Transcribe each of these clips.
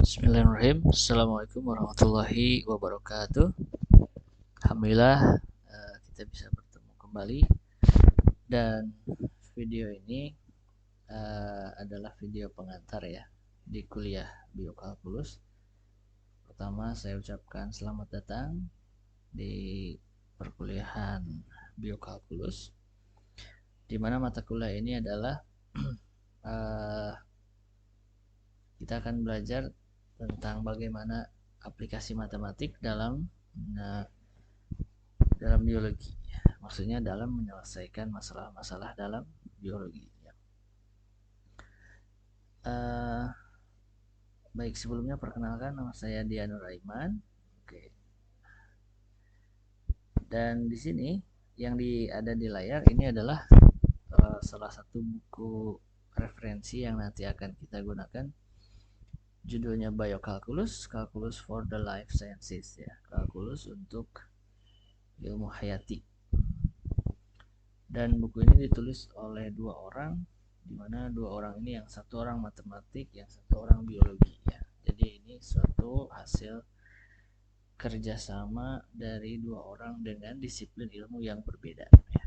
Bismillahirrahmanirrahim. Assalamualaikum warahmatullahi wabarakatuh. Alhamdulillah kita bisa bertemu kembali, dan video ini adalah video pengantar ya di kuliah biokalkulus. Pertama, saya ucapkan selamat datang di perkuliahan biokalkulus, di mana mata kuliah ini adalah kita akan belajar tentang bagaimana aplikasi matematik dalam biologi. Maksudnya dalam menyelesaikan masalah-masalah dalam biologi. Baik, sebelumnya perkenalkan, nama saya Dianur Aiman. Oke. Dan di sini yang ada di layar ini adalah salah satu buku referensi yang nanti akan kita gunakan. Judulnya Biokalkulus, Calculus for the Life Sciences ya, kalkulus untuk ilmu hayati. Dan buku ini ditulis oleh dua orang, di mana dua orang ini yang satu orang matematik, yang satu orang biologi ya. Jadi ini suatu hasil kerjasama dari dua orang dengan disiplin ilmu yang berbeda ya.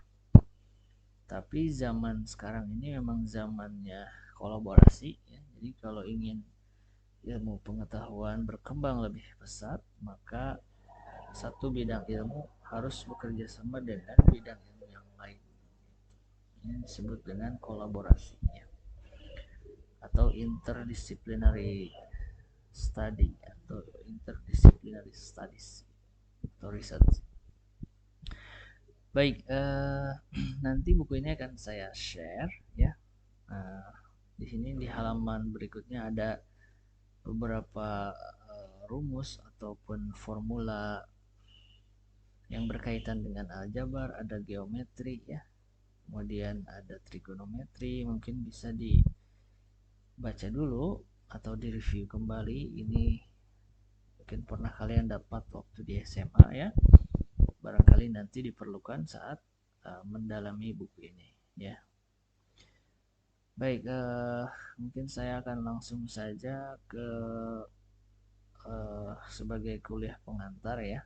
Tapi zaman sekarang ini memang zamannya kolaborasi ya. Jadi kalau ingin ilmu pengetahuan berkembang lebih pesat, maka satu bidang ilmu harus bekerja sama dengan bidang ilmu yang lain. Ini disebut dengan kolaborasi ya, atau interdisciplinary study atau interdisciplinary studies atau research. Baik, nanti buku ini akan saya share ya. Di sini di halaman berikutnya ada beberapa rumus ataupun formula yang berkaitan dengan aljabar, ada geometri ya, kemudian ada trigonometri. Mungkin bisa dibaca dulu atau direview kembali. Ini mungkin pernah kalian dapat waktu di SMA ya, barangkali nanti diperlukan saat mendalami buku ini ya. Baik, mungkin saya akan langsung saja ke sebagai kuliah pengantar ya.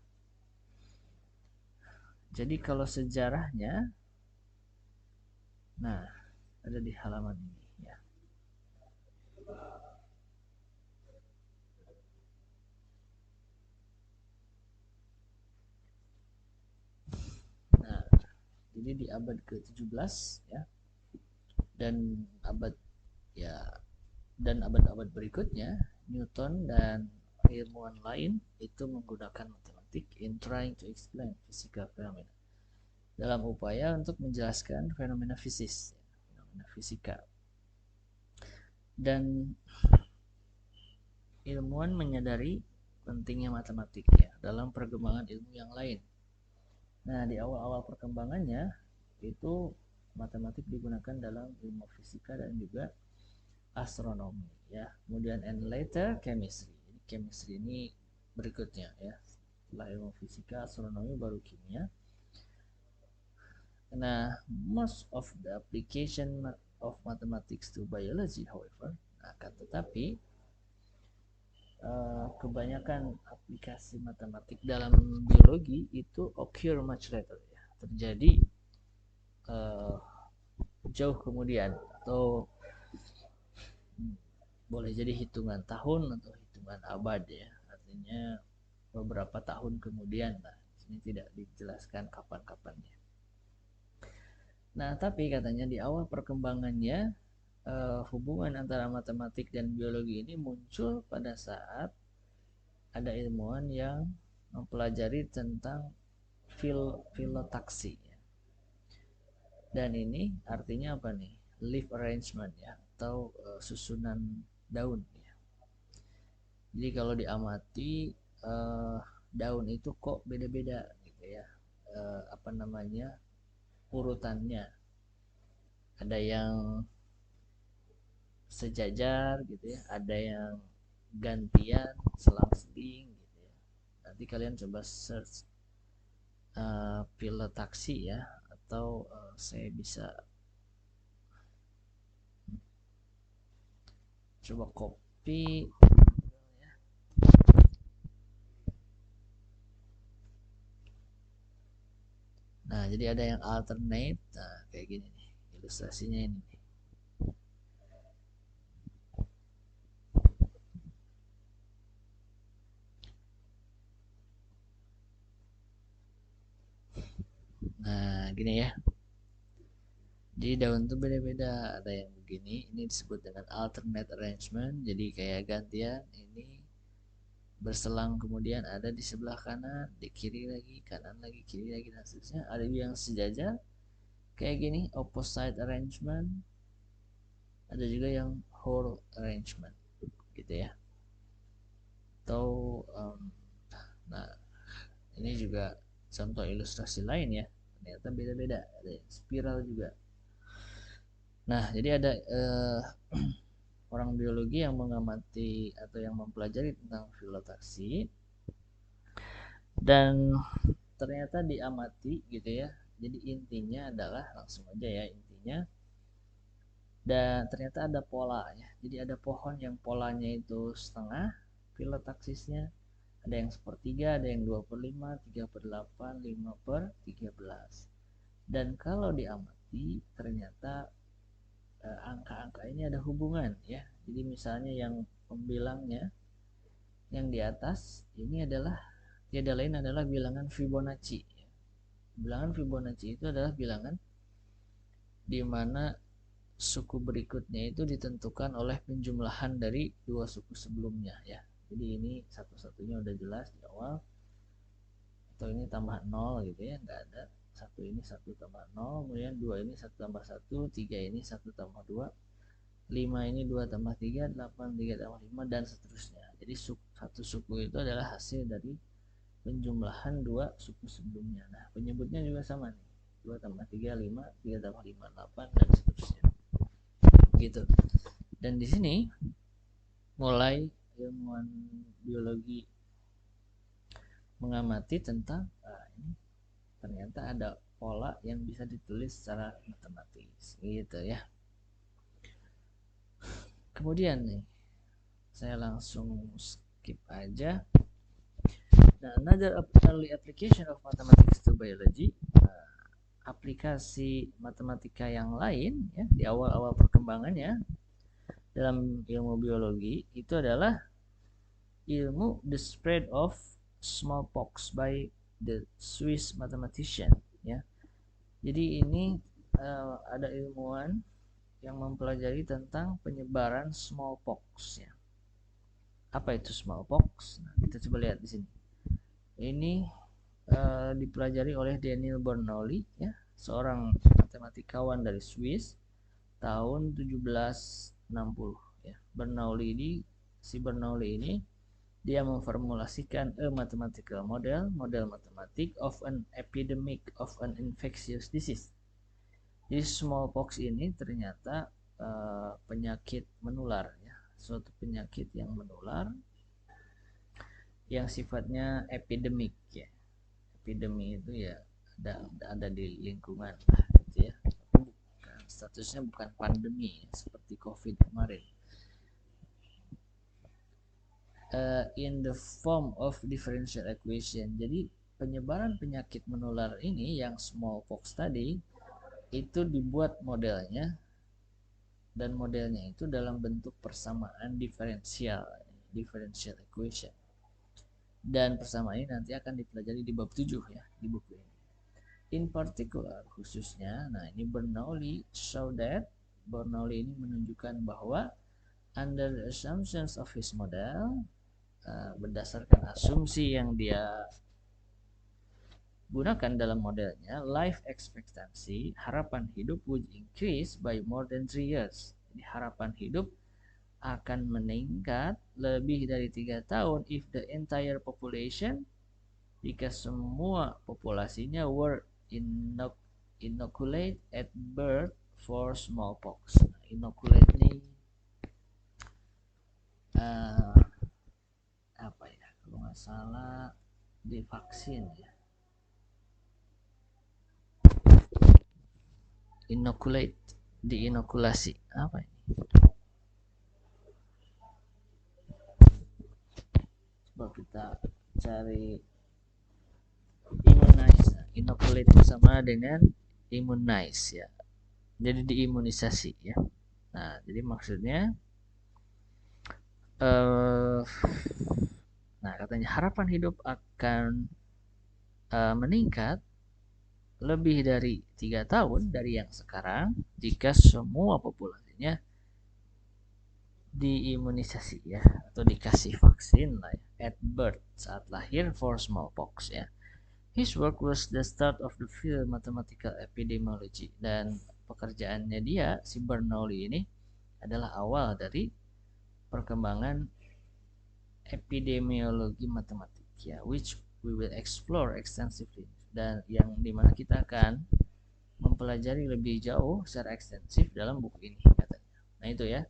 Jadi kalau sejarahnya, nah ada di halaman ini ya. Nah, jadi di abad ke-17 ya, dan abad-abad berikutnya, Newton dan ilmuwan lain itu menggunakan matematik in trying to explain physical phenomena, dalam upaya untuk menjelaskan fenomena fisika. Dan ilmuwan menyadari pentingnya matematik ya dalam perkembangan ilmu yang lain. Nah, di awal-awal perkembangannya itu matematik digunakan dalam ilmu fisika dan juga astronomi ya. Kemudian and later chemistry. Chemistry ini berikutnya ya. Setelah ilmu fisika, astronomi, baru kimia. Nah, most of the application of mathematics to biology, however, akan tetapi kebanyakan aplikasi matematik dalam biologi itu occur much later ya, terjadi jauh kemudian, atau boleh jadi hitungan tahun atau hitungan abad ya, artinya beberapa tahun kemudian. Nah, ini tidak dijelaskan kapan-kapannya. Nah, tapi katanya di awal perkembangannya hubungan antara matematik dan biologi ini muncul pada saat ada ilmuwan yang mempelajari tentang filotaksi ya. Dan ini artinya apa nih? Leaf arrangement ya, atau susunan daun ya. Jadi kalau diamati daun itu kok beda-beda gitu ya, urutannya. Ada yang sejajar gitu ya, ada yang gantian, selang-seling gitu ya. Nanti kalian coba search filotaksi ya, atau saya bisa coba copy Nah, jadi ada yang alternate. Nah, kayak gini nih. Ilustrasinya ini nih. Nah, gini ya. Jadi daun tuh beda-beda. Ada yang begini, ini disebut dengan alternate arrangement. Jadi kayak gantian ini berselang, kemudian ada di sebelah kanan, di kiri lagi, kanan lagi, kiri lagi, dan seterusnya. Ada yang sejajar kayak gini, opposite arrangement. Ada juga yang whole arrangement, gitu ya. Atau nah, ini juga contoh ilustrasi lain ya. Ternyata beda-beda. Ada yang spiral juga. Nah, jadi ada orang biologi yang mengamati atau yang mempelajari tentang filotaksi, dan ternyata diamati gitu ya. Jadi intinya adalah, langsung aja ya intinya, dan ternyata ada polanya. Jadi ada pohon yang polanya itu setengah filotaksisnya, ada yang sepertiga, ada yang 2/5, 3/8, 5/13. Dan kalau diamati ternyata angka-angka ini ada hubungan ya. Jadi misalnya yang pembilangnya yang di atas ini adalah tiada lain adalah bilangan Fibonacci. Bilangan Fibonacci itu adalah bilangan di mana suku berikutnya itu ditentukan oleh penjumlahan dari dua suku sebelumnya ya. Jadi ini satu-satunya udah jelas di awal, atau ini tambah 0 gitu ya, nggak ada. Satu ini 1 tambah 0, kemudian 2 ini 1 tambah 1, 3 ini 1 tambah 2, 5 ini 2 tambah 3, 8 3 tambah 5, dan seterusnya. Jadi satu suku itu adalah hasil dari penjumlahan dua suku sebelumnya. Nah, penyebutnya juga sama nih. 2 tambah 3 5, 3 tambah 5 8, dan seterusnya. Gitu. Dan di sini mulai ilmuwan biologi mengamati tentang ini ternyata ada pola yang bisa ditulis secara matematis gitu ya. Kemudian nih saya langsung skip aja. Nah, another early application of mathematics to biology, aplikasi matematika yang lain ya di awal-awal perkembangannya dalam ilmu biologi itu adalah ilmu the spread of smallpox by the Swiss mathematician ya. Jadi ini ada ilmuwan yang mempelajari tentang penyebaran smallpox ya. Apa itu smallpox? Nah, kita coba lihat di sini. Ini dipelajari oleh Daniel Bernoulli ya, seorang matematikawan dari Swiss tahun 1760 ya. Bernoulli ini dia memformulasikan a mathematical model matematik of an epidemic of an infectious disease. Jadi smallpox ini ternyata penyakit menular ya, suatu penyakit yang menular yang sifatnya epidemik ya. Epidemi itu ya ada di lingkungan gitu ya. Statusnya bukan pandemi seperti COVID kemarin. In the form of differential equation. Jadi penyebaran penyakit menular ini yang smallpox tadi itu dibuat modelnya, dan modelnya itu dalam bentuk persamaan differential equation. Dan persamaan ini nanti akan dipelajari di bab 7 ya, di buku ini. In particular, khususnya, nah ini Bernoulli ini menunjukkan bahwa under the assumptions of his model, berdasarkan asumsi yang dia gunakan dalam modelnya, life expectancy, harapan hidup would increase by more than 3 years. Jadi harapan hidup akan meningkat lebih dari 3 tahun if the entire population, jika semua populasinya were inoculate at birth for smallpox. Nah, inoculate ini apa ya, kalau nggak salah divaksin ya. Inoculate, diinokulasi, apa ini? Coba kita cari inoculate sama dengan immunize ya. Jadi diimunisasi ya. Nah, jadi maksudnya nah katanya harapan hidup akan meningkat lebih dari 3 tahun dari yang sekarang jika semua populasinya diimunisasi ya, atau dikasih vaksin lah ya, at birth, saat lahir, for smallpox ya. His work was the start of the field mathematical epidemiology, dan pekerjaannya dia, si Bernoulli ini, adalah awal dari perkembangan epidemiologi matematik ya, which we will explore extensively, dan yang dimana kita akan mempelajari lebih jauh secara ekstensif dalam buku ini katanya. Nah itu ya.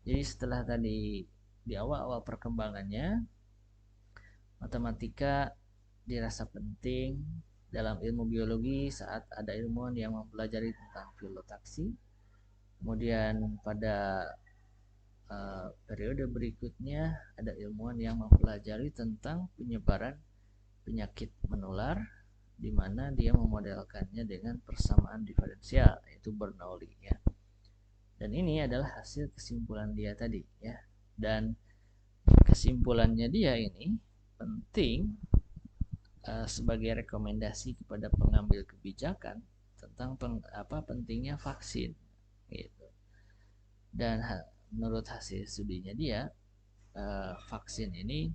Jadi setelah tadi di awal-awal perkembangannya, matematika dirasa penting dalam ilmu biologi saat ada ilmuwan yang mempelajari tentang filotaksi. Kemudian pada periode berikutnya ada ilmuwan yang mempelajari tentang penyebaran penyakit menular, di mana dia memodelkannya dengan persamaan diferensial, yaitu Bernoulli ya. Dan ini adalah hasil kesimpulan dia tadi ya. Dan kesimpulannya dia ini penting sebagai rekomendasi kepada pengambil kebijakan tentang pentingnya vaksin gitu. Dan menurut hasil studinya dia, vaksin ini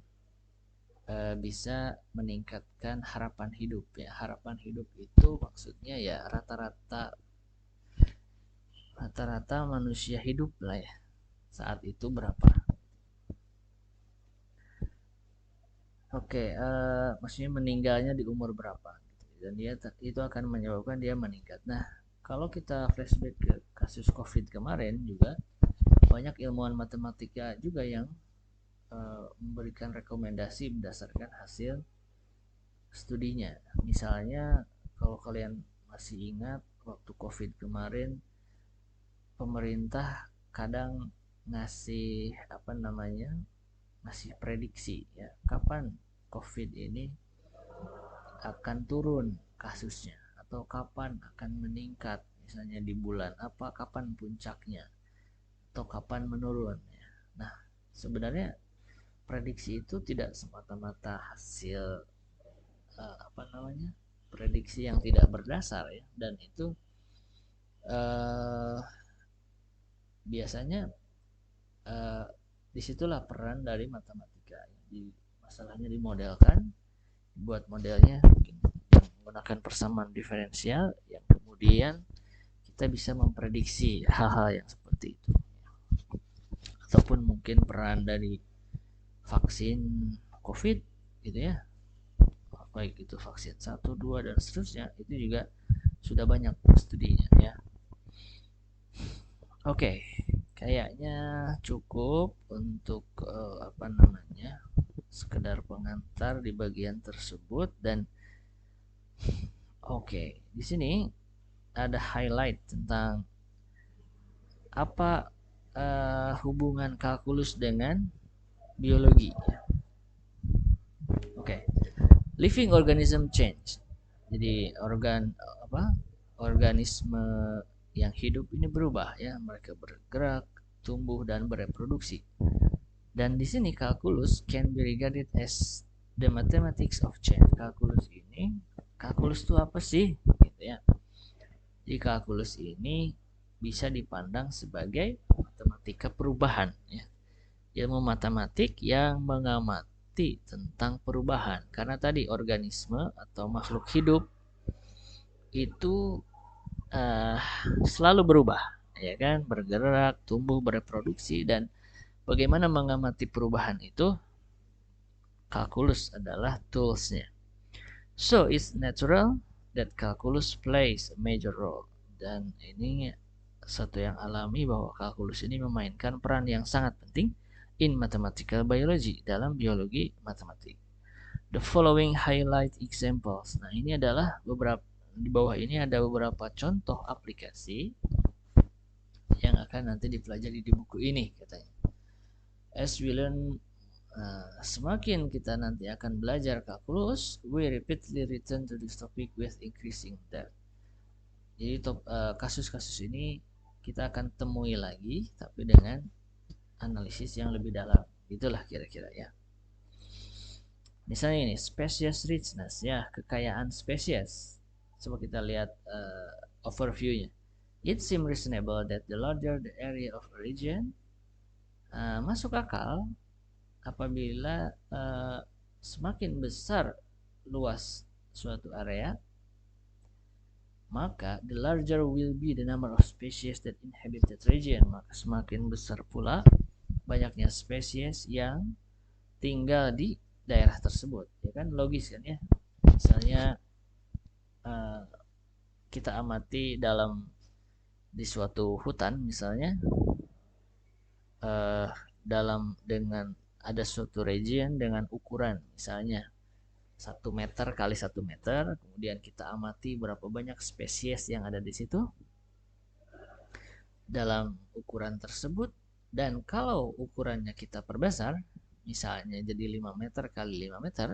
bisa meningkatkan harapan hidup ya. Harapan hidup itu maksudnya ya rata-rata manusia hidup lah ya saat itu berapa. Oke, maksudnya meninggalnya di umur berapa gitu. Dan dia itu akan menyebabkan dia meningkat. Nah, kalau kita flashback ke kasus COVID kemarin juga banyak ilmuwan matematika juga yang memberikan rekomendasi berdasarkan hasil studinya. Misalnya kalau kalian masih ingat waktu COVID kemarin, pemerintah kadang ngasih ngasih prediksi ya, kapan COVID ini akan turun kasusnya atau kapan akan meningkat, misalnya di bulan apa, kapan puncaknya atau kapan menurun ya. Nah, sebenarnya prediksi itu tidak semata-mata hasil prediksi yang tidak berdasar ya, dan itu biasanya disitulah peran dari matematika. Masalahnya dimodelkan, buat modelnya menggunakan persamaan diferensial yang kemudian kita bisa memprediksi hal-hal yang seperti itu. Ataupun mungkin peran dari vaksin COVID gitu ya, baik itu vaksin 1, 2 dan seterusnya, itu juga sudah banyak studinya ya. Oke, kayaknya cukup untuk sekedar pengantar di bagian tersebut. Dan oke, di sini ada highlight tentang apa hubungan kalkulus dengan biologi. Oke, living organism change. Jadi organisme yang hidup ini berubah ya, mereka bergerak, tumbuh dan bereproduksi. Dan di sini kalkulus can be regarded as the mathematics of change. Kalkulus itu apa sih? Gitu ya. Jadi kalkulus ini bisa dipandang sebagai matematika perubahan ya. Ilmu matematik yang mengamati tentang perubahan. Karena tadi organisme atau makhluk hidup itu selalu berubah ya kan, bergerak, tumbuh, bereproduksi, dan bagaimana mengamati perubahan itu kalkulus adalah toolsnya. So it's natural that calculus plays a major role, dan ini satu yang alami bahwa kalkulus ini memainkan peran yang sangat penting in mathematical biology, dalam biologi matematik. The following highlight examples. Nah, ini adalah di bawah ini ada beberapa contoh aplikasi yang akan nanti dipelajari di buku ini katanya. As we learn semakin kita nanti akan belajar kalkulus, we repeatedly return to this topic with increasing depth. Jadi kasus-kasus ini kita akan temui lagi, tapi dengan analisis yang lebih dalam. Itulah kira-kira ya. Misalnya ini species richness, ya, kekayaan spesies. Coba kita lihat overview-nya. It seems reasonable that the larger the area of a region, masuk akal apabila semakin besar luas suatu area, maka the larger will be the number of species that inhabit that region. Maka semakin besar pula banyaknya spesies yang tinggal di daerah tersebut. Ya kan, logis kan ya. Misalnya kita amati di suatu hutan misalnya, dengan ada suatu region dengan ukuran misalnya 1 meter kali 1 meter, kemudian kita amati berapa banyak spesies yang ada di situ dalam ukuran tersebut, dan kalau ukurannya kita perbesar, misalnya jadi 5 meter kali 5 meter,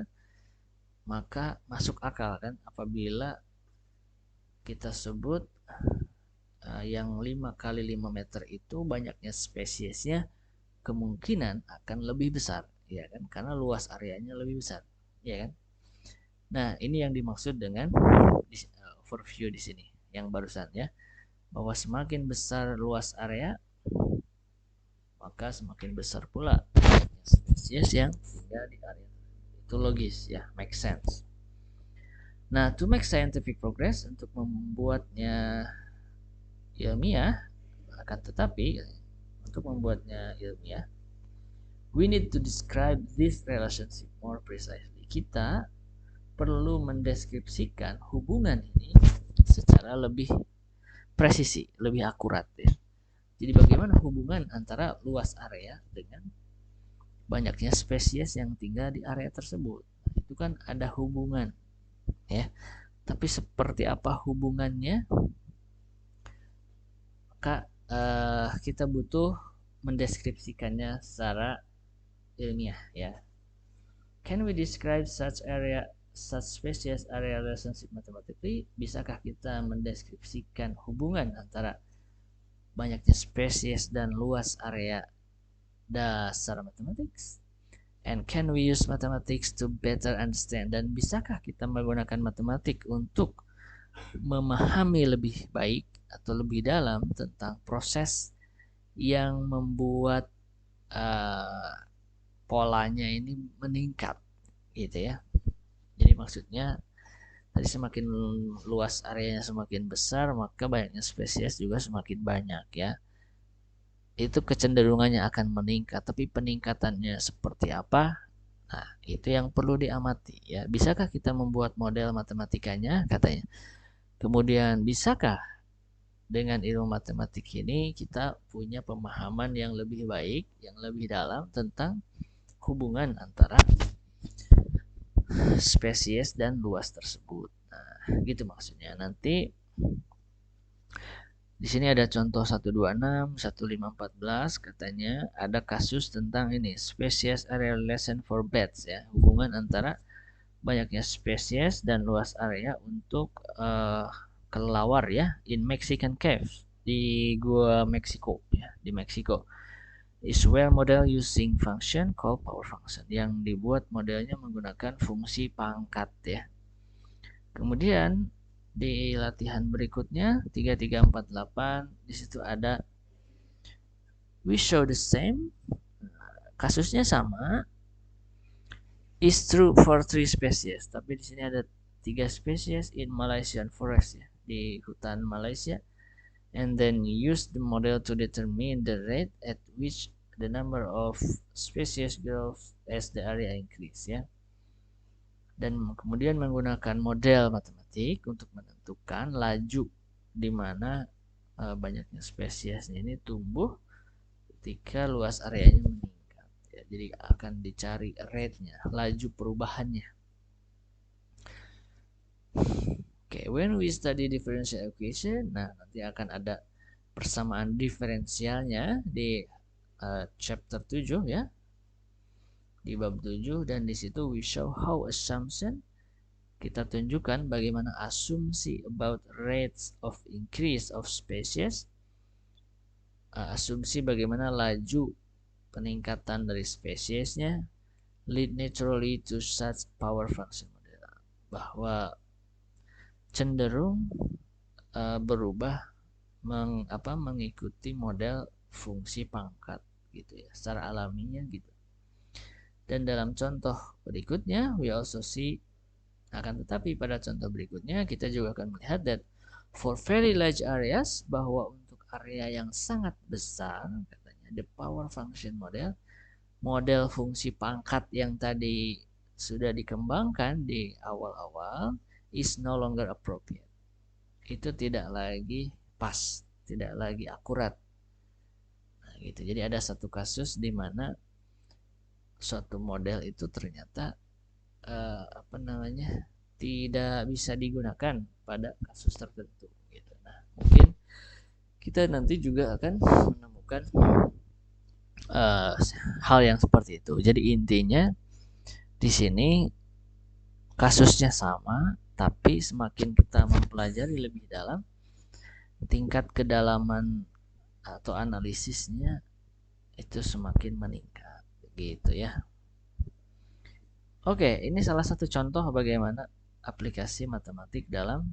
maka masuk akal kan apabila kita sebut yang 5 kali 5 meter itu banyaknya spesiesnya kemungkinan akan lebih besar, ya kan, karena luas areanya lebih besar, ya kan. Nah, ini yang dimaksud dengan overview di sini yang barusan ya, bahwa semakin besar luas area maka semakin besar pula spesies yang tinggal di area. Itu logis ya, make sense. Nah, to make scientific progress, untuk membuatnya ilmiah, akan tetapi untuk membuatnya ilmiah, we need to describe this relationship more precisely. Kita perlu mendeskripsikan hubungan ini secara lebih presisi, lebih akurat ya. Jadi bagaimana hubungan antara luas area dengan banyaknya spesies yang tinggal di area tersebut? Itu kan ada hubungan ya. Tapi seperti apa hubungannya? Maka kita butuh mendeskripsikannya secara ilmiah ya. Can we describe such species area relationship mathematically? Bisakah kita mendeskripsikan hubungan antara banyaknya spesies dan luas area dasar mathematics? And can we use mathematics to better understand? Dan bisakah kita menggunakan matematik untuk memahami lebih baik atau lebih dalam tentang proses yang membuat polanya ini meningkat gitu ya. Jadi maksudnya tadi semakin luas areanya semakin besar, maka banyaknya spesies juga semakin banyak ya. Itu kecenderungannya akan meningkat, tapi peningkatannya seperti apa? Nah, itu yang perlu diamati ya. Bisakah kita membuat model matematikanya katanya? Kemudian bisakah dengan ilmu matematik ini kita punya pemahaman yang lebih baik, yang lebih dalam tentang hubungan antara spesies dan luas tersebut. Nah, gitu maksudnya. Nanti di sini ada contoh 126, 1514 katanya ada kasus tentang ini, species area relation for beds ya, hubungan antara banyaknya spesies dan luas area untuk kelelawar ya, in Mexican caves, di gua Meksiko ya, di Meksiko. Is well model using function called power function, yang dibuat modelnya menggunakan fungsi pangkat ya. Kemudian di latihan berikutnya 3348 di situ ada we show the same, kasusnya sama, is true for 3 species, tapi di sini ada 3 spesies in Malaysian forest ya, di hutan Malaysia, and then use the model to determine the rate at which the number of species grows as the area increase ya. Dan kemudian menggunakan model matematik untuk menentukan laju di mana banyaknya spesies ini tumbuh ketika luas areanya meningkat ya. Jadi akan dicari rate-nya, laju perubahannya. Oke, when we study differential equation, nah nanti akan ada persamaan diferensialnya di chapter 7 ya. di bab 7, dan di situ we show how assumption, kita tunjukkan bagaimana asumsi about rates of increase of species, asumsi bagaimana laju peningkatan dari spesiesnya, lead naturally to such power function model, bahwa cenderung berubah mengikuti model fungsi pangkat gitu ya, secara alaminya gitu. Dan dalam contoh berikutnya we also see, akan tetapi pada contoh berikutnya kita juga akan melihat that for very large areas, bahwa untuk area yang sangat besar katanya the power function model, model fungsi pangkat yang tadi sudah dikembangkan di awal-awal is no longer appropriate. Itu tidak lagi pas, tidak lagi akurat. Nah, gitu. Jadi ada satu kasus di mana suatu model itu ternyata tidak bisa digunakan pada kasus tertentu. Gitu. Nah, mungkin kita nanti juga akan menemukan hal yang seperti itu. Jadi intinya di sini kasusnya sama, tapi semakin kita mempelajari lebih dalam, tingkat kedalaman atau analisisnya itu semakin meningkat, gitu ya. Oke, ini salah satu contoh bagaimana aplikasi matematik dalam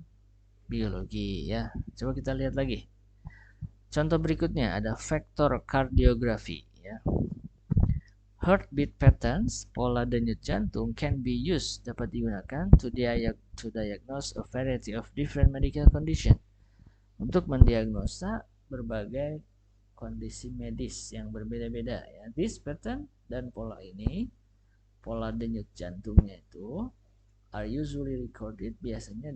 biologi ya. Coba kita lihat lagi. Contoh berikutnya ada vektor kardiografi ya. Heartbeat patterns, pola denyut jantung can be used, dapat digunakan to diagnose a variety of different medical condition, untuk mendiagnosa berbagai kondisi medis yang berbeda-beda ya. This pattern dan pola ini, pola denyut jantungnya itu are usually recorded, biasanya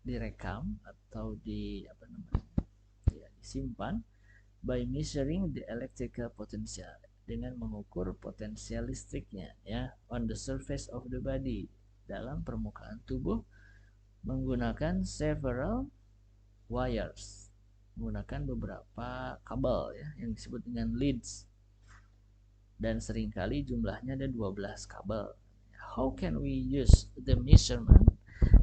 direkam atau disimpan by measuring the electrical potential, dengan mengukur potensial listriknya ya, on the surface of the body, dalam permukaan tubuh, menggunakan several wires, menggunakan beberapa kabel ya yang disebut dengan leads, dan seringkali jumlahnya ada 12 kabel. How can we use the measurement?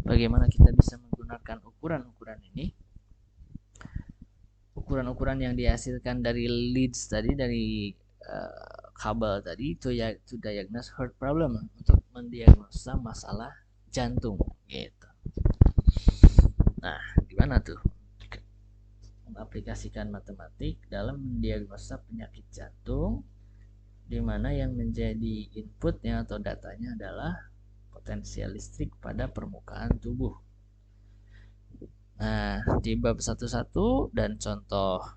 Bagaimana kita bisa menggunakan ukuran-ukuran ini? Ukuran-ukuran yang dihasilkan dari leads tadi, dari kabel tadi, to diagnose heart problem, untuk mendiagnosa masalah jantung gitu. Nah, gimana tuh mengaplikasikan matematik dalam mendiagnosa penyakit jantung, di mana yang menjadi inputnya atau datanya adalah potensial listrik pada permukaan tubuh. Nah, di bab 11 dan contoh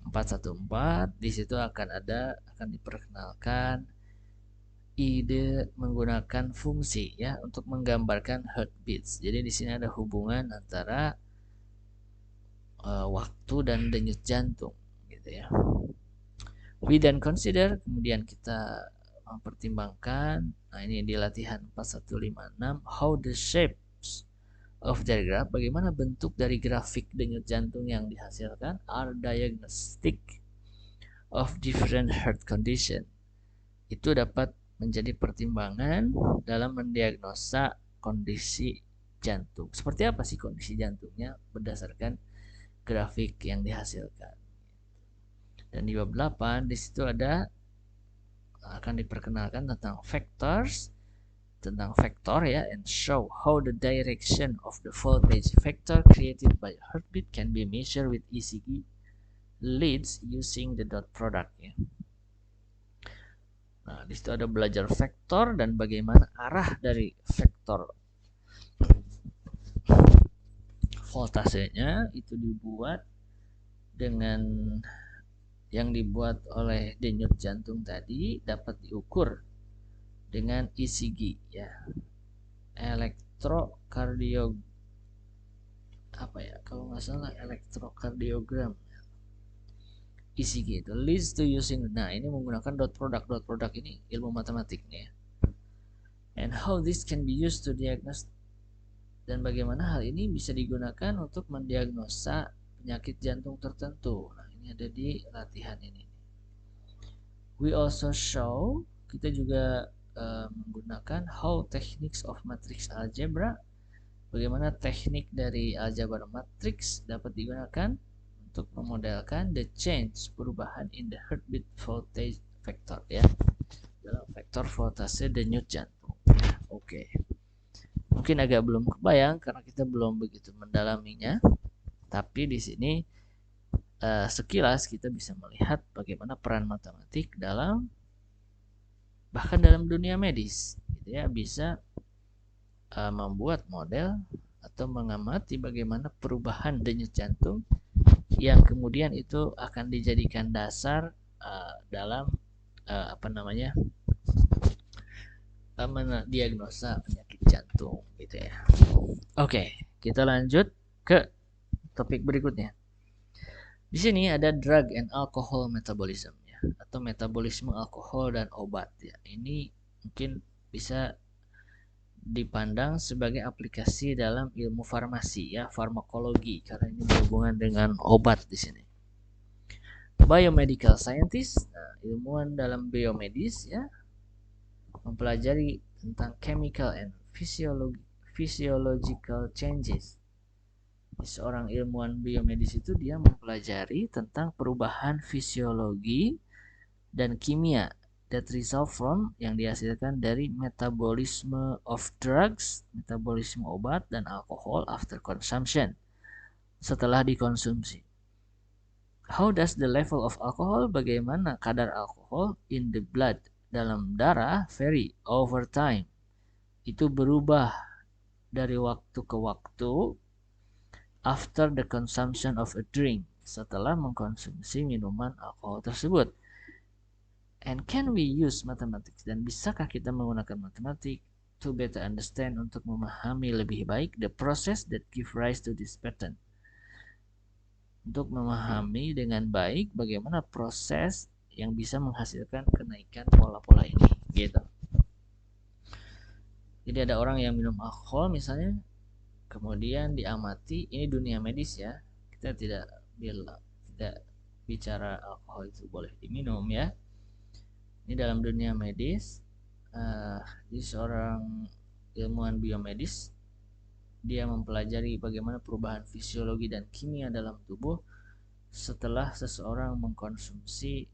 414 di situ akan diperkenalkan ide menggunakan fungsi ya untuk menggambarkan heartbeats. Jadi di sini ada hubungan antara waktu dan denyut jantung gitu ya. We then consider, kemudian kita mempertimbangkan, nah ini di latihan 4156, how the shapes of the graph, bagaimana bentuk dari grafik denyut jantung yang dihasilkan, are diagnostic of different heart condition, itu dapat menjadi pertimbangan dalam mendiagnosa kondisi jantung. Seperti apa sih kondisi jantungnya berdasarkan grafik yang dihasilkan. Dan di bab 8 di situ akan diperkenalkan tentang factors, tentang vektor ya, and show how the direction of the voltage vector created by heartbeat can be measured with ECG leads using the dot product ya. Nah, di situ ada belajar vektor dan bagaimana arah dari vektor voltasenya itu dibuat dengan yang dibuat oleh denyut jantung tadi dapat diukur dengan ECG ya, elektrokardiogram ECG itu leads to using, nah ini menggunakan dot product ini ilmu matematiknya, and how this can be used to diagnose, dan bagaimana hal ini bisa digunakan untuk mendiagnosa penyakit jantung tertentu. Nah ini ada di latihan ini. We also show, kita juga menggunakan how techniques of matrix algebra, bagaimana teknik dari aljabar matriks dapat digunakan untuk memodelkan the change, perubahan in the heartbeat voltage vector, ya, dalam vektor voltase denyut jantung. Oke. Mungkin agak belum kebayang karena kita belum begitu mendalaminya, tapi di sini sekilas kita bisa melihat bagaimana peran matematik dalam, bahkan dalam dunia medis, gitu ya, bisa membuat model atau mengamati bagaimana perubahan denyut jantung yang kemudian itu akan dijadikan dasar dalam diagnosa penyakit jantung, gitu ya. Oke, kita lanjut ke topik berikutnya. Di sini ada drug and alcohol metabolism, ya, atau metabolisme alkohol dan obat, ya. Ini mungkin bisa dipandang sebagai aplikasi dalam ilmu farmasi, ya, farmakologi, karena ini berhubungan dengan obat di sini. Biomedical scientist, nah, ilmuwan dalam biomedis, ya, mempelajari tentang chemical and physiological changes. Seorang ilmuwan biomedis itu dia mempelajari tentang perubahan fisiologi dan kimia that result from, yang dihasilkan dari metabolisme of drugs, metabolisme obat dan alkohol after consumption, setelah dikonsumsi. How does the level of alcohol, bagaimana kadar alkohol in the blood, dalam darah, vary over time, itu berubah dari waktu ke waktu, after the consumption of a drink, setelah mengkonsumsi minuman alkohol tersebut. And can we use mathematics, dan bisakah kita menggunakan matematik to better understand, untuk memahami lebih baik the process that give rise to this pattern, untuk memahami dengan baik bagaimana proses yang bisa menghasilkan kenaikan pola-pola ini, gitu. Jadi ada orang yang minum alkohol misalnya, kemudian diamati, ini dunia medis, ya, kita tidak bicara alkohol itu boleh diminum, ya. Ini dalam dunia medis, di seorang ilmuwan biomedis, dia mempelajari bagaimana perubahan fisiologi dan kimia dalam tubuh setelah seseorang mengkonsumsi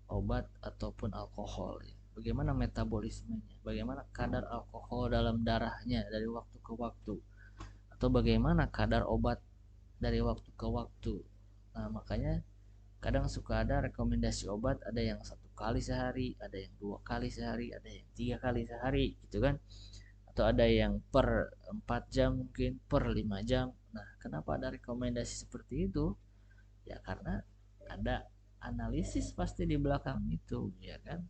obat ataupun alkohol, ya. Bagaimana metabolismenya, bagaimana kadar alkohol dalam darahnya dari waktu ke waktu, atau bagaimana kadar obat dari waktu ke waktu. Nah, makanya kadang suka ada rekomendasi obat, ada yang 1 kali sehari, ada yang 2 kali sehari, ada yang 3 kali sehari, gitu kan, atau ada yang per 4 jam, mungkin per 5 jam. Nah, kenapa ada rekomendasi seperti itu? Ya karena ada analisis pasti di belakang itu, ya kan.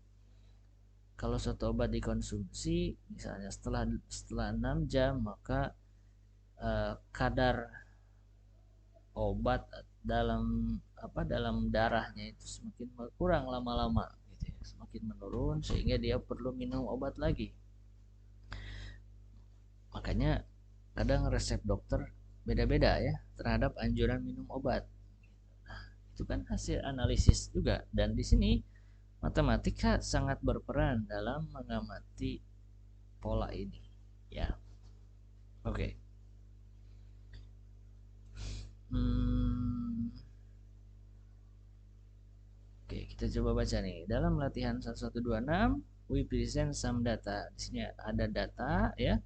Kalau suatu obat dikonsumsi misalnya setelah 6 jam, maka kadar obat dalam darahnya itu semakin berkurang lama-lama, gitu ya, semakin menurun, sehingga dia perlu minum obat lagi. Makanya kadang resep dokter beda-beda, ya, terhadap anjuran minum obat. Nah, itu kan hasil analisis juga, dan di sini matematika sangat berperan dalam mengamati pola ini, ya. Oke. Oke, kita coba baca nih. Dalam latihan 1126, we present some data. Di sini ada data, ya,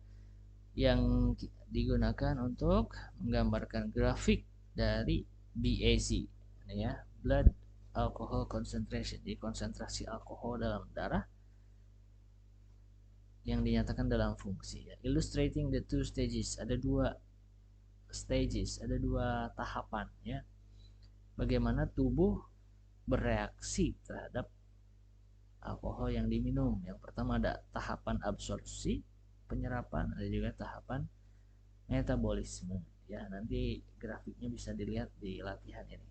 yang digunakan untuk menggambarkan grafik dari BAC, ya, blood alcohol concentration, di konsentrasi alkohol dalam darah yang dinyatakan dalam fungsi, ya. Illustrating the 2 stages, ada 2 stages, ada 2 tahapan, ya, bagaimana tubuh bereaksi terhadap alkohol yang diminum. Yang pertama ada tahapan absorpsi, penyerapan, ada juga tahapan metabolisme, ya. Nanti grafiknya bisa dilihat di latihan ini.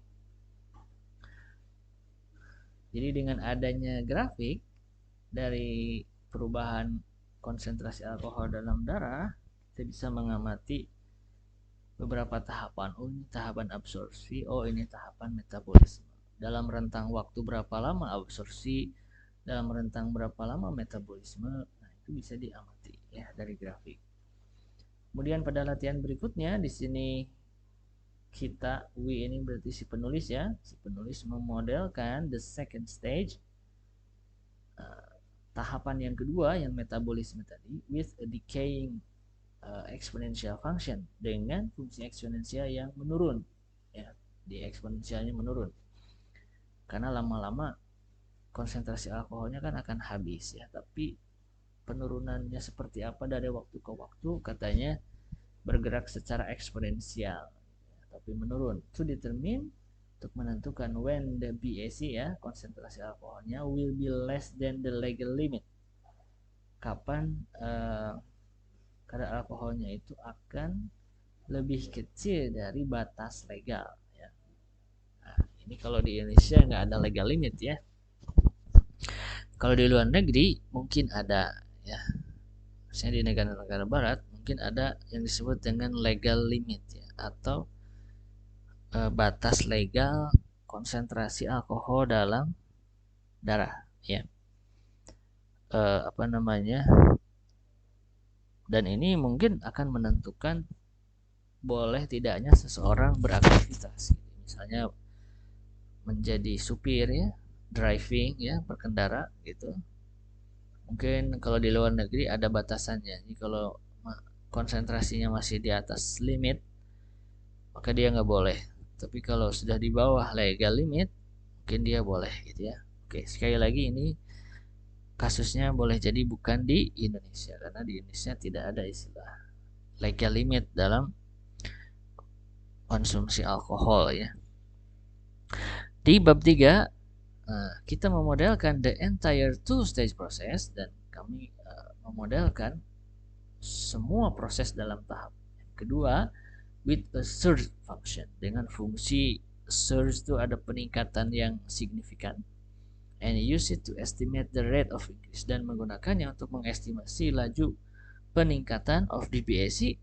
Jadi dengan adanya grafik dari perubahan konsentrasi alkohol dalam darah, kita bisa mengamati beberapa tahapan. Oh, ini tahapan absorpsi, oh ini tahapan metabolisme. Dalam rentang waktu berapa lama absorpsi, dalam rentang berapa lama metabolisme. Nah, itu bisa diamati ya dari grafik. Kemudian pada latihan berikutnya di sini we ini berarti si penulis ya. Si penulis memodelkan the second stage, tahapan yang kedua yang metabolisme tadi, with a decaying exponential function, dengan fungsi eksponensial yang menurun ya, di eksponensialnya menurun karena lama-lama konsentrasi alkoholnya kan akan habis ya, tapi penurunannya seperti apa dari waktu ke waktu katanya bergerak secara eksponensial ya, tapi menurun. To determine, untuk menentukan when the BAC ya, konsentrasi alkoholnya will be less than the legal limit, kapan kadar alkoholnya itu akan lebih kecil dari batas legal ya. Nah, ini kalau di Indonesia nggak ada legal limit ya. Kalau di luar negeri mungkin ada ya. Misalnya di negara-negara barat mungkin ada yang disebut dengan legal limit ya, atau batas legal konsentrasi alkohol dalam darah ya. Apa namanya? Dan ini mungkin akan menentukan boleh tidaknya seseorang beraktivitas. Misalnya menjadi supir ya, driving ya, berkendara gitu. Mungkin kalau di luar negeri ada batasannya. Jadi kalau konsentrasinya masih di atas limit, maka dia nggak boleh. Tapi kalau sudah di bawah legal limit, mungkin dia boleh gitu ya. Oke, sekali lagi ini kasusnya boleh jadi bukan di Indonesia, karena di Indonesia tidak ada istilah legal limit dalam konsumsi alkohol ya. Di bab 3 kita memodelkan the entire two stage process, dan kami memodelkan semua proses dalam tahap yang kedua with a surge function, dengan fungsi surge itu ada peningkatan yang signifikan, and use it to estimate the rate of increase, dan menggunakannya untuk mengestimasi laju peningkatan of the BAC,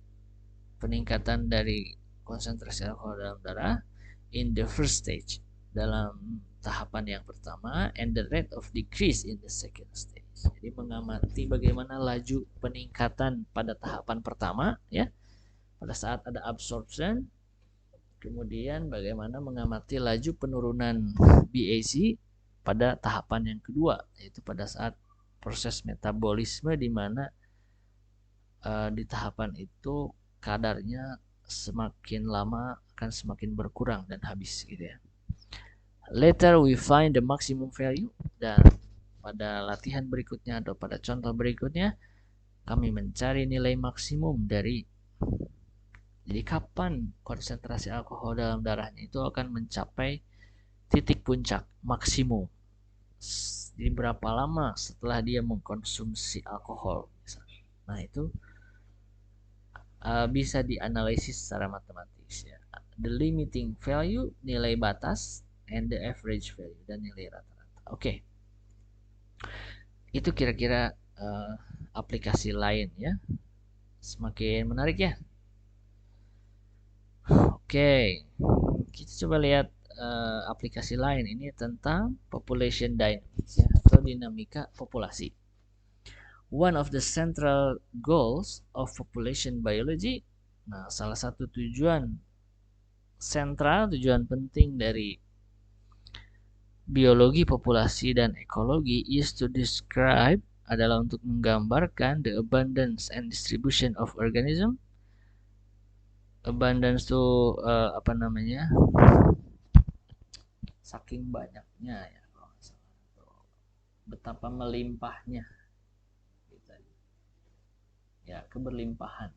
peningkatan dari konsentrasi alkohol dalam darah in the first stage, dalam tahapan yang pertama, and the rate of decrease in the second stage. Jadi mengamati bagaimana laju peningkatan pada tahapan pertama ya, pada saat ada absorption, kemudian bagaimana mengamati laju penurunan BAC pada tahapan yang kedua, yaitu pada saat proses metabolisme, di mana di tahapan itu kadarnya semakin lama akan semakin berkurang dan habis gitu ya. Later we find the maximum value, dan pada latihan berikutnya atau pada contoh berikutnya kami mencari nilai maksimum dari, jadi kapan konsentrasi alkohol dalam darahnya itu akan mencapai titik puncak maksimum. Jadi berapa lama setelah dia mengkonsumsi alkohol misalnya. Nah itu bisa dianalisis secara matematis ya. The limiting value, nilai batas, and the average value, dan nilai rata-rata. Oke. Itu kira-kira aplikasi lain ya. Semakin menarik ya. Oke. Kita coba lihat aplikasi lain, ini tentang population dynamics ya, atau dinamika populasi. One of the central goals of population biology. Nah, salah satu tujuan sentral, tujuan penting dari biologi populasi dan ekologi is to describe, adalah untuk menggambarkan the abundance and distribution of organism. Abundance itu apa namanya? Saking banyaknya ya, betapa melimpahnya. Ya, keberlimpahan.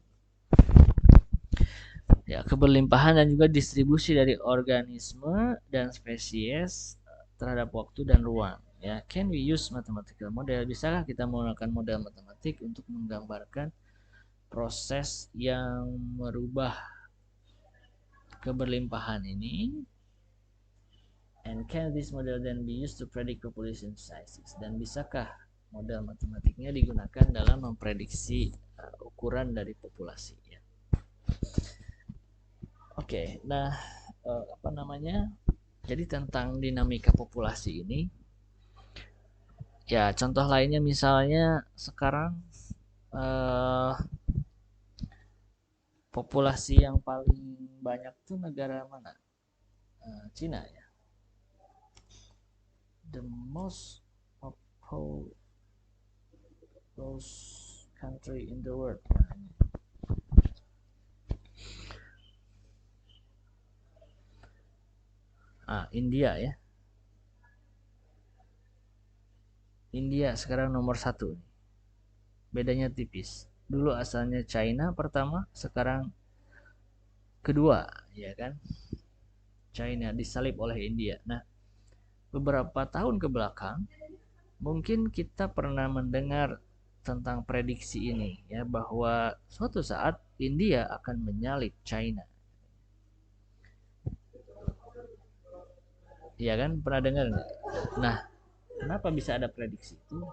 Ya, keberlimpahan dan juga distribusi dari organisme dan spesies terhadap waktu dan ruang. Ya, can we use mathematical model? Bisakah kita menggunakan model matematik untuk menggambarkan proses yang merubah keberlimpahan ini? And can this model then be used to predict population sizes? Dan bisakah model matematiknya digunakan dalam memprediksi ukuran dari populasi? Ya. Oke, nah apa namanya? Jadi tentang dinamika populasi Ya, contoh lainnya misalnya sekarang eh, populasi yang paling banyak tuh negara mana? Cina ya. The most populous country in the world. India ya. India sekarang nomor satu. Bedanya tipis. Dulu asalnya China pertama, sekarang kedua, ya kan? China disalib oleh India. Nah, beberapa tahun ke belakang, mungkin kita pernah mendengar tentang prediksi ini ya, bahwa suatu saat India akan menyalip China. Iya kan? Pernah dengar nggak? Nah, kenapa bisa ada prediksi itu?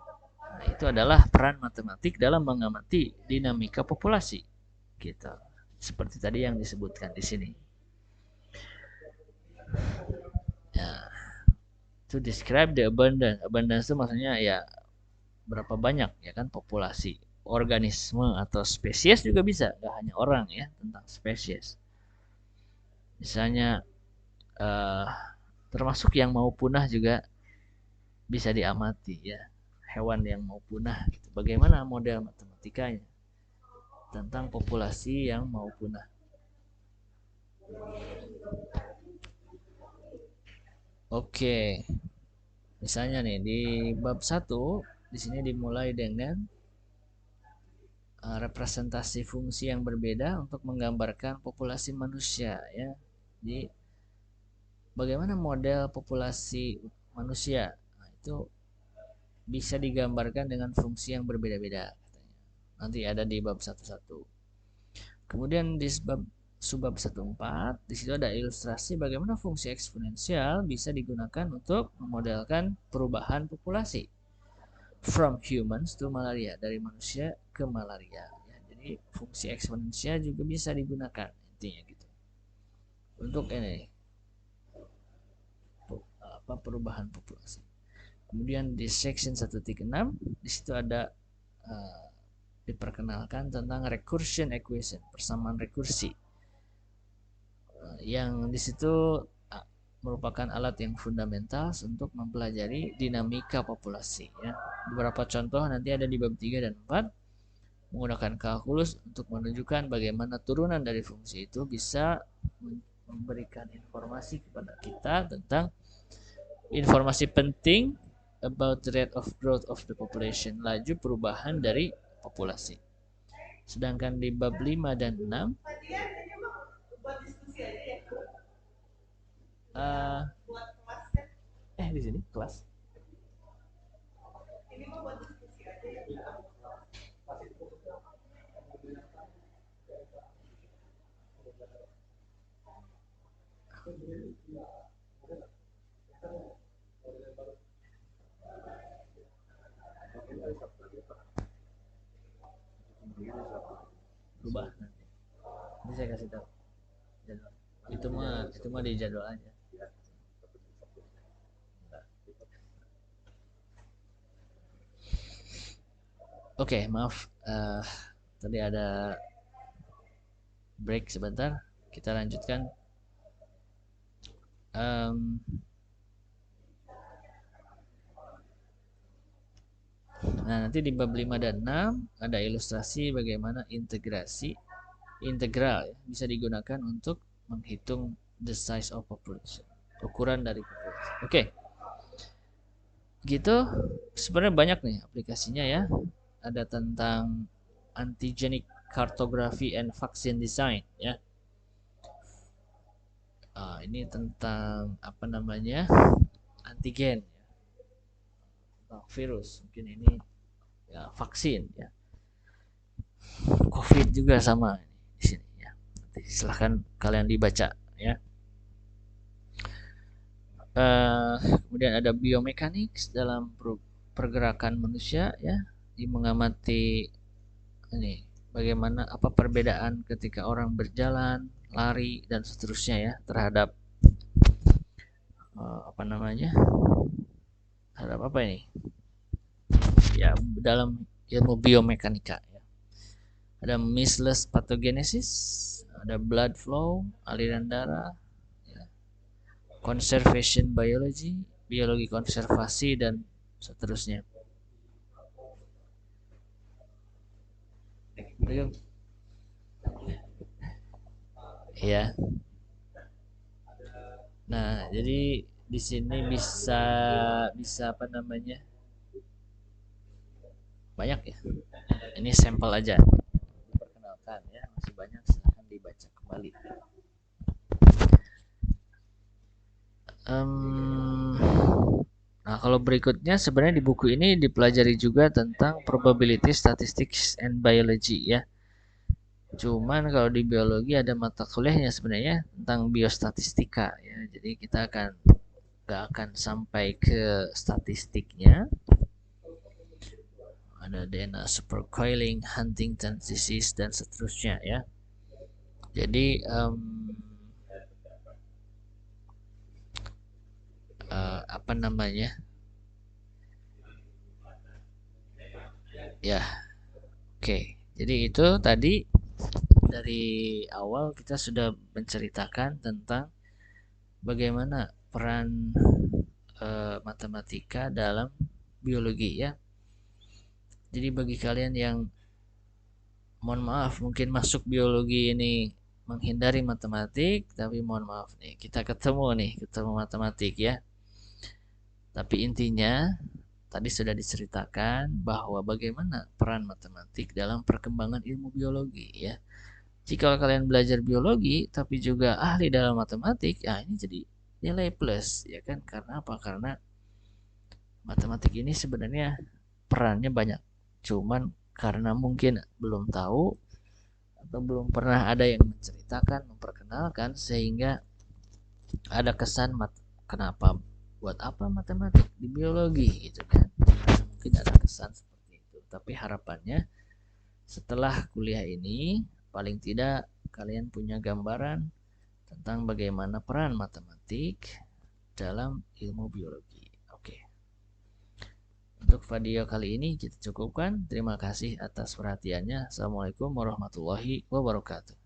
Nah, itu adalah peran matematik dalam mengamati dinamika populasi. Gitu. Seperti tadi yang disebutkan di sini. Ya, to describe the abundance. Abundance itu maksudnya ya berapa banyak ya kan populasi organisme atau spesies juga bisa, nggak hanya orang ya, tentang spesies. Misalnya eh, termasuk yang mau punah juga bisa diamati ya, hewan yang mau punah gitu. Bagaimana model matematikanya tentang populasi yang mau punah. Oke, misalnya nih di bab 1 di sini dimulai dengan representasi fungsi yang berbeda untuk menggambarkan populasi manusia ya. Jadi bagaimana model populasi manusia? Nah, itu bisa digambarkan dengan fungsi yang berbeda-beda katanya. Nanti ada di bab 11. Kemudian di bab subbab 14 di situ ada ilustrasi bagaimana fungsi eksponensial bisa digunakan untuk memodelkan perubahan populasi from humans to malaria, dari manusia ke malaria ya. Jadi fungsi eksponensial juga bisa digunakan intinya gitu untuk ini perubahan populasi. Kemudian di section 1.6 di situ ada uh, diperkenalkan tentang recursion equation, persamaan rekursi. Yang di situ merupakan alat yang fundamental untuk mempelajari dinamika populasi ya. Beberapa contoh nanti ada di bab 3 dan 4 menggunakan kalkulus untuk menunjukkan bagaimana turunan dari fungsi itu bisa memberikan informasi kepada kita tentang informasi penting about the rate of growth of the population, laju perubahan dari populasi. Sedangkan di bab 5 dan 6 di sini kelas. Berubah nanti. Ini saya kasih tahu jadwal. Itu mah di jadwal aja. Oke, maaf. Tadi ada break sebentar. Kita lanjutkan. Um, Nah, nanti di bab 5 dan 6 ada ilustrasi bagaimana integrasi integral ya, bisa digunakan untuk menghitung the size of population, ukuran dari populasi. Oke. Gitu. Sebenarnya banyak nih aplikasinya ya. Ada tentang antigenic cartography and vaccine design ya. Ini tentang apa namanya? Antigen ya. Virus. Mungkin ini ya vaksin ya. COVID juga sama di sini ya. Nanti silahkan kalian dibaca ya. Kemudian ada biomekanik dalam pergerakan manusia ya, di mengamati ini bagaimana apa perbedaan ketika orang berjalan, lari dan seterusnya ya terhadap apa namanya? Terhadap apa ini? dalam ilmu biomekanika. Ya. Ada measless pathogenesis, ada blood flow, aliran darah, ya. Conservation biology, biologi konservasi, dan seterusnya. Ya. Nah, jadi di sini bisa bisa apa namanya? Banyak ya. Ini sampel aja. Diperkenalkan ya, masih banyak, silahkan dibaca kembali. Nah, kalau berikutnya sebenarnya di buku ini dipelajari juga tentang probability statistics and biology ya. Cuman kalau di biologi ada mata kuliahnya sebenarnya tentang biostatistika ya. Jadi kita nggak akan sampai ke statistiknya. Ada DNA supercoiling, Huntington disease, dan seterusnya ya. Jadi apa namanya? Ya, oke. Jadi itu tadi dari awal kita sudah menceritakan tentang bagaimana peran matematika dalam biologi ya. Jadi bagi kalian yang mohon maaf mungkin masuk biologi ini menghindari matematik, tapi mohon maaf nih kita ketemu matematik ya. Tapi intinya tadi sudah diceritakan bahwa bagaimana peran matematik dalam perkembangan ilmu biologi ya. Jika kalian belajar biologi tapi juga ahli dalam matematik, ya ini jadi nilai plus ya kan? Karena apa? Karena matematik ini sebenarnya perannya banyak. Cuman karena mungkin belum tahu atau belum pernah ada yang menceritakan, memperkenalkan sehingga ada kesan kenapa buat apa matematik di biologi gitu kan. Mungkin ada kesan seperti itu. Tapi harapannya setelah kuliah ini paling tidak kalian punya gambaran tentang bagaimana peran matematik dalam ilmu biologi. Oke. Untuk video kali ini kita cukupkan. Terima kasih atas perhatiannya. Assalamualaikum warahmatullahi wabarakatuh.